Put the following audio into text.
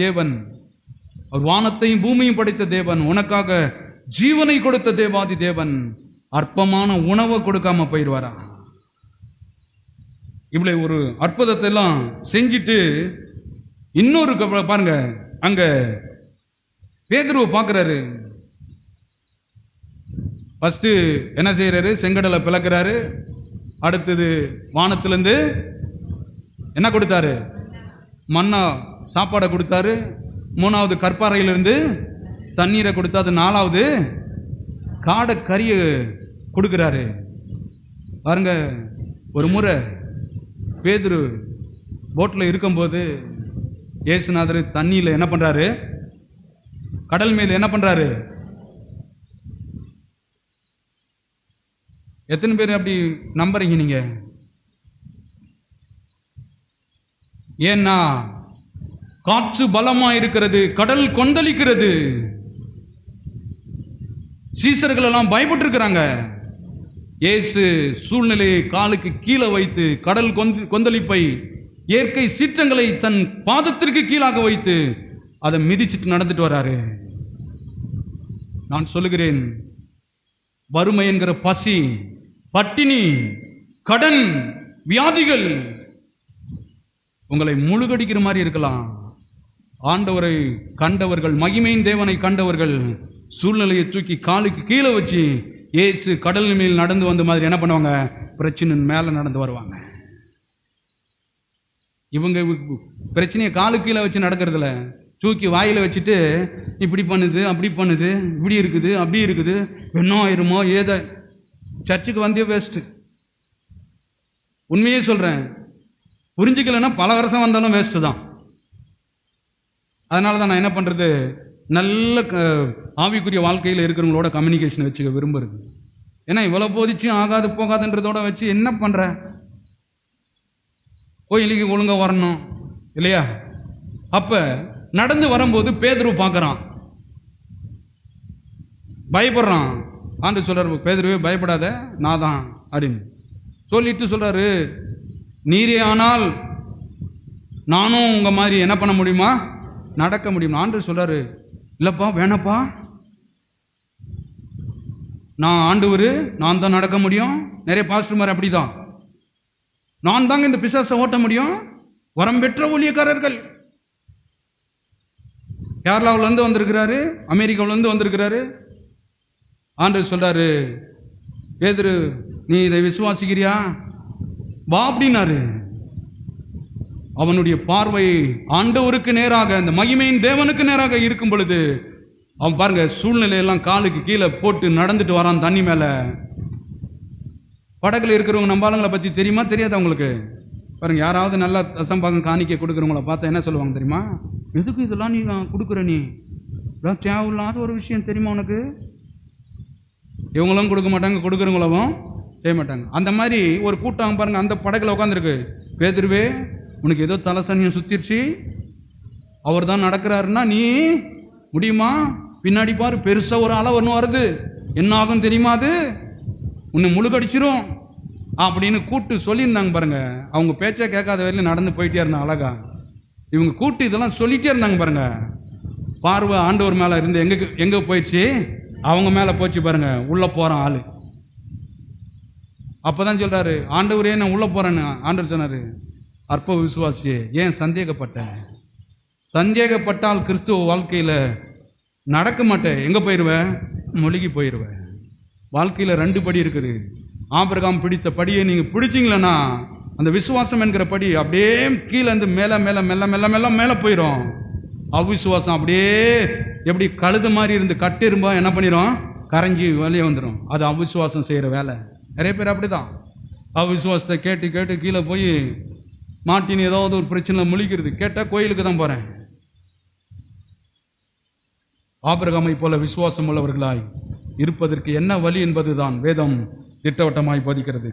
தேவன், அவர் வானத்தையும் பூமியும் படைத்த தேவன், உனக்காக ஜீவனை கொடுத்த தேவாதி தேவன் அற்பமான உணவை கொடுக்காம போயிடுவாரா? இப்படி ஒரு அற்புதத்தை எல்லாம் செஞ்சுட்டு இன்னொரு பாருங்க, அங்க பேதுருவை பார்க்கிறாரு. ஃபர்ஸ்ட் என்ன செய்யறாரு? செங்கடலை பிளக்கிறாரு. அடுத்தது வானத்திலிருந்து என்ன கொடுத்தாரு? மன்னா சாப்பாடை கொடுத்தாரு. மூணாவது கற்பாறையிலிருந்து தண்ணீரை கொடுத்தாரு. நாலாவது காடை கறியை கொடுக்கிறாரு. பாருங்க, ஒரு முறை பேதுரு போட்டில் இருக்கும்போது இயேசுநாதர் தண்ணியில் என்ன பண்றாரு? கடல் மேல என்ன பண்றாரு? எத்தனை பேர் அப்படி நம்புறீங்க நீங்க? ஏன்னா காற்று பலமா இருக்கிறது, கடல் கொந்தளிக்கிறது. சீசர்கள் எல்லாம் பயப்பட்டு இருக்கிறாங்க. இயேசு சூழ்நிலையை காலுக்கு கீழே வைத்து கடல் கொந்தளிப்பை, இயற்கை சீற்றங்களை தன் பாதத்திற்கு கீழாக வைத்து அதை மிதிச்சிட்டு நடந்துட்டு வராரு. நான் சொல்லுகிறேன், வறுமை என்கிற பசி, பட்டினி, கடன், வியாதிகள் உங்களை முழுகடிக்கிற மாதிரி இருக்கலாம். ஆண்டவரை கண்டவர்கள், மகிமையின் தேவனை கண்டவர்கள் சூழ்நிலையை தூக்கி காலுக்கு கீழே வச்சு இயேசு கடல் மேல் நடந்து வந்த மாதிரி என்ன பண்ணுவாங்க? பிரச்சனை மேல நடந்து வருவாங்க. இவங்க பிரச்சனையை காலுக்கு கீழே வச்சு நடக்கிறதுல தூக்கி வாயில வச்சுட்டு இப்படி பண்ணுது, அப்படி பண்ணுது, இப்படி இருக்குது, அப்படி இருக்குது, என்ன ஆயிருமோ ஏதோ. சர்ச்சுக்கு வந்தே வேஸ்ட். உண்மையே சொல்றேன், புரிஞ்சுக்கலன்னா பல வருஷம் வந்தாலும் வேஸ்ட் தான். அதனால தான் நான் என்ன பண்றது, நல்ல ஆவிக்குரிய வாழ்க்கையில் இருக்கிறவங்களோட கம்யூனிகேஷன் வச்சுக்க விரும்புறது. ஏன்னா இவ்வளவு போதிச்சும் ஆகாது போகாதுன்றதோட வச்சு என்ன பண்ற? கோயிலுக்கு ஒழுங்கா வரணும் இல்லையா? அப்ப நடந்து வரும்போது பேதுரு பார்க்கறான், பயப்படுறான். ஆண்டு சொல்றாரு, பேதுருவே பயப்படாத, நான் தான் அப்படின்னு சொல்லிட்டு சொல்றாரு, நீரே ஆனால் நானும் உங்க மாதிரி என்ன பண்ண முடியுமா? நடக்க முடியும். ஆண்டு சொல்றாரு, இல்லப்பா வேணப்பா, நான் ஆண்டவரு, நான் தான் நடக்க முடியும். நிறைய பாஸ்டர் மாதிரி அப்படிதான், நான் தாங்க இந்த பிசாசை ஓட்ட முடியும். வரம் பெற்ற ஊழியக்காரர்கள் கேரளாவில இருந்து வந்திருக்கிறாரு, அமெரிக்காவில இருந்து வந்திருக்கிறாரு. ஆண்டவர் சொல்றாரு, பேதுரு நீ இதை விசுவாசிக்கிறியா? வா அப்படின்னாரு. அவனுடைய பார்வை ஆண்டவருக்கு நேராக, அந்த மகிமையின் தேவனுக்கு நேராக இருக்கும் பொழுது அவன் பாருங்க சூழ்நிலையெல்லாம் காலுக்கு கீழே போட்டு நடந்துட்டு வரான் தண்ணி மேல. படகுல இருக்கிறவங்க நம்ம ஆளுங்களை பத்தி தெரியுமா தெரியாதா உங்களுக்கு? பாருங்க, யாராவது நல்லா தசம்பாகம் காணிக்க கொடுக்குறவங்கள பார்த்தா என்ன சொல்லுவாங்க தெரியுமா? எதுக்கு இதெல்லாம் நீ கொடுக்குற? நீ இதெல்லாம் தேவையில்லாத ஒரு விஷயம் தெரியுமா உனக்கு? இவங்களும் கொடுக்க மாட்டாங்க, கொடுக்குறவங்களும் செய்ய மாட்டாங்க. அந்த மாதிரி ஒரு கூட்டம் பாருங்க அந்த படகுல உட்காந்துருக்கு. பேதுருவே உனக்கு ஏதோ தலசனியம் சுத்திருச்சு, அவர் தான் நடக்கிறாருன்னா நீ முடியுமா? பின்னாடி பாரு, பெருசா ஒரு அலை ஒன்று வருது, என்ன ஆகும் தெரியுமா? அது உன்னை முழுகடிச்சிரும் அப்படின்னு கூட்டு சொல்லியிருந்தாங்க பாருங்க. அவங்க பேச்சை கேட்காத வரையிலும் நடந்து போயிட்டே இருந்தாங்க அழகா. இவங்க கூட்டு இதெல்லாம் சொல்லிட்டே இருந்தாங்க பாருங்க. பார்வை ஆண்டவர் மேல இருந்து எங்க போயிடுச்சு? அவங்க மேல போச்சு பாருங்க. உள்ள போறான் ஆளு. அப்பதான் சொல்றாரு, ஆண்டவரே நான் உள்ள போறேன்னு. ஆண்டவர் சொன்னாரு, அற்ப விசுவாசியே ஏன் சந்தேகப்பட்ட? சந்தேகப்பட்டால் கிறிஸ்துவ வாழ்க்கையில நடக்க மாட்டேன். எங்க போயிடுவேன்? மொழிகி போயிடுவேன். வாழ்க்கையில 2 படி இருக்குது. ஆபிரகாம் பிடித்த படியை நீங்க பிடிச்சிங்களன்னா அந்த விசுவாசம் என்கிற படி அப்படியே கீழே இருந்து மேல மேல மெல்ல மெல்ல மெல்ல மேல போயிடும். அவிசுவாசம் அப்படியே எப்படி கழுது மாதிரி இருந்து கட்டிரும்பா என்ன பண்ணிடும்? கரைஞ்சி வெளியே வந்துடும். அது அவிசுவாசம் செய்யற வேலை. நிறைய பேர் அப்படிதான் அவிசுவாசத்தை கேட்டு கேட்டு கீழே போய் மாட்டின்னு ஏதாவது ஒரு பிரச்சனை முழிக்கிறது. கேட்டா கோயிலுக்கு தான் போறேன். ஆபிரகாமை போல விசுவாசம் உள்ளவர்களாய் இருப்பதற்கு என்ன வழி என்பதுதான் வேதம் திட்டவட்டமாய் போதிக்கிறது.